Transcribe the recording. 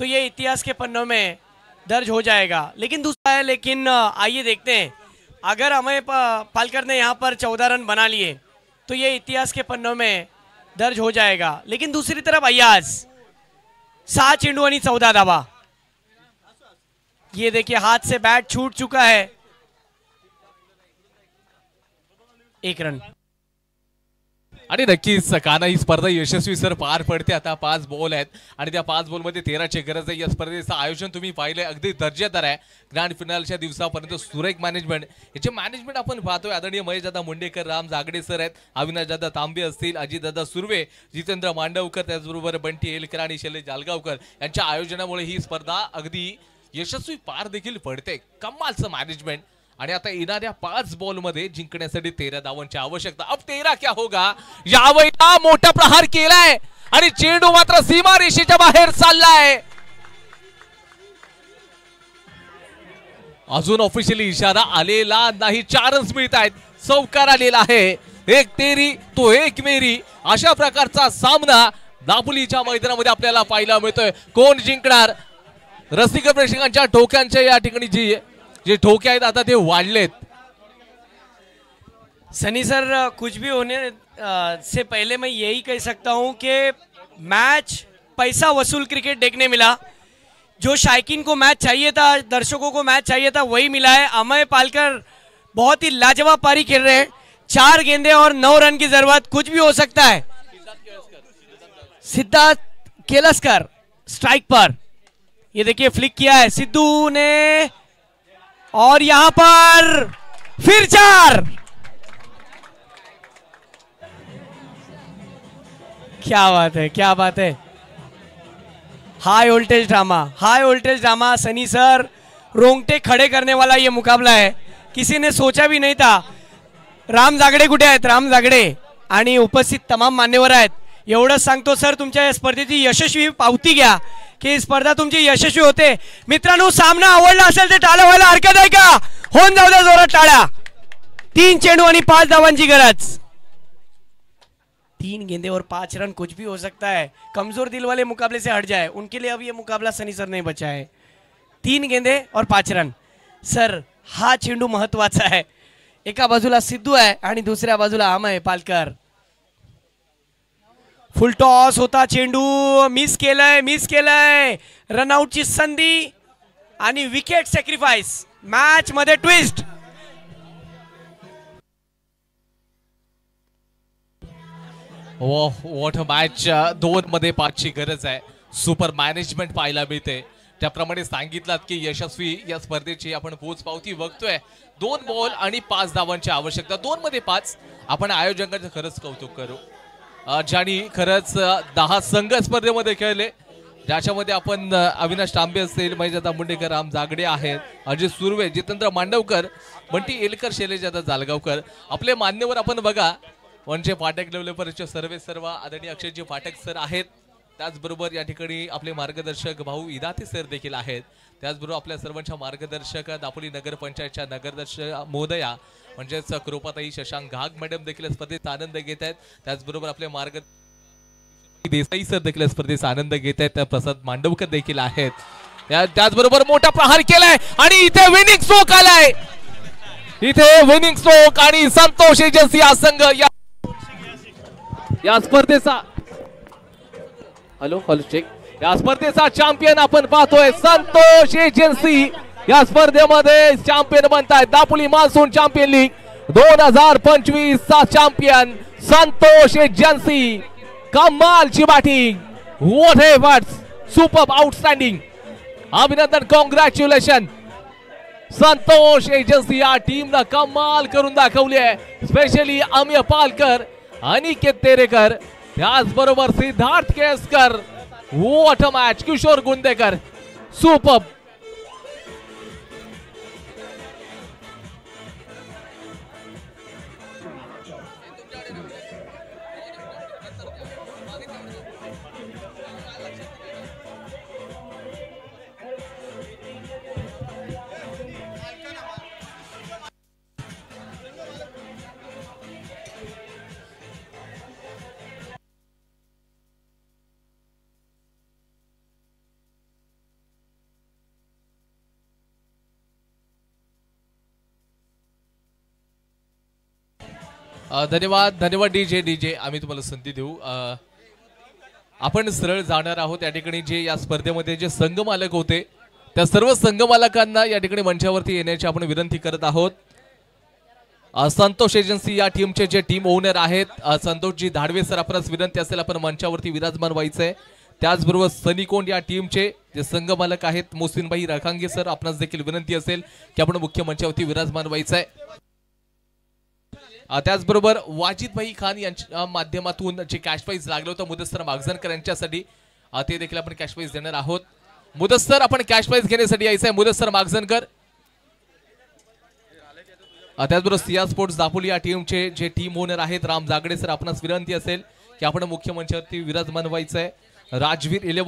तो ये इतिहास के पन्नों में दर्ज हो जाएगा। लेकिन दूसरा है, लेकिन आइए देखते हैं, अगर अमय पालकर ने यहाँ पर 14 रन बना लिए तो ये इतिहास के पन्नों में दर्ज हो जाएगा। लेकिन दूसरी तरफ अय्याज 6 चेंडू आणि 14 धावा। ये देखिए हाथ से बैट छूट चुका है, 1 रन। आणि नक्कीच काना ही स्पर्धा यशस्वी सर पार पडते। आता 5 बॉल आहेत आणि त्या 5 बॉलमध्ये 13ची गरज आहे। या स्पर्धेचं आयोजन तुम्ही पाहिले अगदी दर्जेदार आहे। ग्रँड फिनालच्या दिवसापर्यंत सुरेख मॅनेजमेंट, याचे मॅनेजमेंट आपण पाहतोय। आदरणीय महेशदादा मुंडेकर, राम जागडे सर आहेत, अविनाशदादा तांबे असतील, अजितदादा सुर्वे, जितेंद्र मांडवकर, त्याचबरोबर बंटी एलकर आणि शैलेश जालगावकर यांच्या आयोजनामुळे ही स्पर्धा अगदी यशस्वी पार देखील पडते। कमालचं मॅनेजमेंट। आणि आता येणाऱ्या 5 बॉल मध्ये जिंकण्यासाठी 13 धावांची आवश्यकता। अब 13 क्या होगा? यावेळेला मोठा प्रहार केलाय आणि चेंडू मात्र सीमा रेषेच्या बाहेर चाललाय। अजून ऑफिशियली इशारा आलेला नाही, 4 रन्स मिळत आहेत, चौकार आलेला आहे। एक तेरी तो एक मेरी, अशा प्रकारचा सामना दापोलीच्या मैदानामध्ये आपल्याला पाहायला मिळतोय। कोण जिंकणार? रसिक प्रेक्षकांच्या डोक्यांच्या या ठिकाणी जे ठोके आहेत आता ते वाढलेत। सनी सर, कुछ भी होने से पहले मैं यही कह सकता हूं कि मैच पैसा वसूल क्रिकेट देखने मिला। जो शायकीन को मैच चाहिए था, दर्शकों को मैच चाहिए था, वही मिला है। अमय पालकर बहुत ही लाजवाब पारी खेल रहे हैं। 4 गेंदे और 9 रन की जरूरत, कुछ भी हो सकता है। सिद्धार्थ केलस्कर स्ट्राइक पर, ये देखिए फ्लिक किया है सिद्धू ने, और यहां पर फिर 4। क्या बात है, क्या बात है। High voltage drama, high voltage drama. Sunny sir, रोंगटे खड़े करने वाला ये मुकाबला है, किसी ने सोचा भी नहीं था। राम जागडे कुठे आहेत? राम जागडे आणि उपस्थित तमाम मान्यवर आहेत। एवढंच सांगतो सर, तुमच्या या स्पर्धेची यशस्वी पावती घ्या की स्पर्धा तुमची यशस्वी होते। मित्रांनो, सामना आवडला असेल तर टाळ्या व्हायला हरकत आहे का? होऊन जाऊ द्या जोरात टाळ्या। 3 चेंडू आणि 5 धावांची गरज। 3 गेंदे और 5 रन, कुछ भी हो सकता है। कमजोर दिल वाले मुकाबले से हट जाए, उनके लिए अब ये मुकाबला सनी सर नहीं बचा है। 3 गेंदे और 5 रन। सर, हा चेंडू महत्वाचा आहे। एका बाजूला सिद्धू आहे आणि दुसऱ्या बाजूला अमय पालकर। फुल टॉस होता चेंडू, मिस केलंय। रनआउटची संधी आणि विकेट सॅक्रिफाइस। मॅच मध्ये ट्विस्ट। What a match. 2 मध्ये 5 ची गरज आहे। सुपर मॅनेजमेंट पाहायला मिळते। त्याप्रमाणे सांगितलात की यशस्वी या स्पर्धेची आपण पोच पावती बघतोय। 2 बॉल आणि 5 धावांची आवश्यकता, 2 मध्ये 5। आपण आयोजकांचं खरंच कौतुक करू, ज्यांनी खरंच 10 संघ स्पर्धेमध्ये खेळले, ज्याच्यामध्ये आपण अविनाश तांबे असतील, महेशदादा मुंडेकर, राम जागडे आहेत, अजित सुर्वे, जितेंद्र मांडवकर, बंटी एलकर, शैलेश जालगावकर, आपले मान्यवर आपण बघा। म्हणजे पाठक डेव्हलपरचे सर्व आदरणीय अक्षयजी पाठक सर आहेत। त्याचबरोबर या ठिकाणी आपले मार्गदर्शक भाऊ इदाते सर देखील आहेत। त्याचबरोबर आपल्या सर्वांच्या मार्गदर्शक दापोली नगर पंचायतच्या नगरदर्शक महोदया म्हणजेच कृपाताई शशांक घाग मॅडम देखील स्पर्धेचा आनंद घेत आहेत। त्याचबरोबर आपले देसाई सर देखील स्पर्धेचा आनंद घेत आहेत। प्रसाद मांडवकर देखील आहेत। त्याचबरोबर मोठा प्रहार केलाय आणि इथे विनिंग स्ट्रोक आलाय। इथे विनिंग स्ट्रोक आणि संतोष एजन्सी हा संघ या स्पर्धेचा हॅलो चेक, या स्पर्धेचा चॅम्पियन आपण पाहतोय। संतोष एजन्सी या स्पर्धेमध्ये चॅम्पियन बनतायत। दापोली मान्सून चॅम्पियन लीग 2025 चा चॅम्पियन संतोष एजन्सी। कमालची batting, what a words, super outstanding, अभिनंदन, कॉंग्रॅच्युलेशन। संतोष एजन्सी या टीमला कमाल करून दाखवली आहे। स्पेशली अमय पालकर, अनिकेत तेरेकर, त्याचबरोबर Siddharth Keskar, what a match, Kishore Gundekar, super. धन्यवाद धन्यवाद डीजे आम्ही तुम्हाला संधी देऊ. आपण सरळ जाणार आहोत या ठिकाणी जे या स्पर्धेमध्ये जे संघ मालक होते त्या सर्व संघ मालकांना या ठिकाणी मंचावरती येण्याची आपण विनंती करत आहोत. संतोष एजन्सी या टीमचे जे टीम ओनर आहेत संतोषजी धाडवे सर, आपणास विनंती असेल आपण मंचावरती विराजमान व्हायचंय. त्याचबरोबर सनीकोंड या टीमचे जे संघ मालक आहेत मोहसिनभाई रखांगे सर, आपणास देखील विनंती असेल की आपण मुख्य मंचावरती विराजमान व्हायचंय. त्याचबरोबर वाजिदभाई खान यांच्या माध्यमातून जे कॅश प्राइज लागलं होतं मुदस्सर मागजनकर यांच्यासाठी ते देखील आपण कॅश प्राइज देणार आहोत. मुदस्सर आपण कॅश प्राइज घेण्यासाठी यायचंय. मुदस्सर मागजनकर. त्याचबरोबर सिया स्पोर्ट्स दापोली या टीमचे जे टीम ओनर आहेत राम जागडे सर, आपणास विनंती असेल की आपण मुख्य मंचावरती विराजमान व्हायचंय. राजवीर 11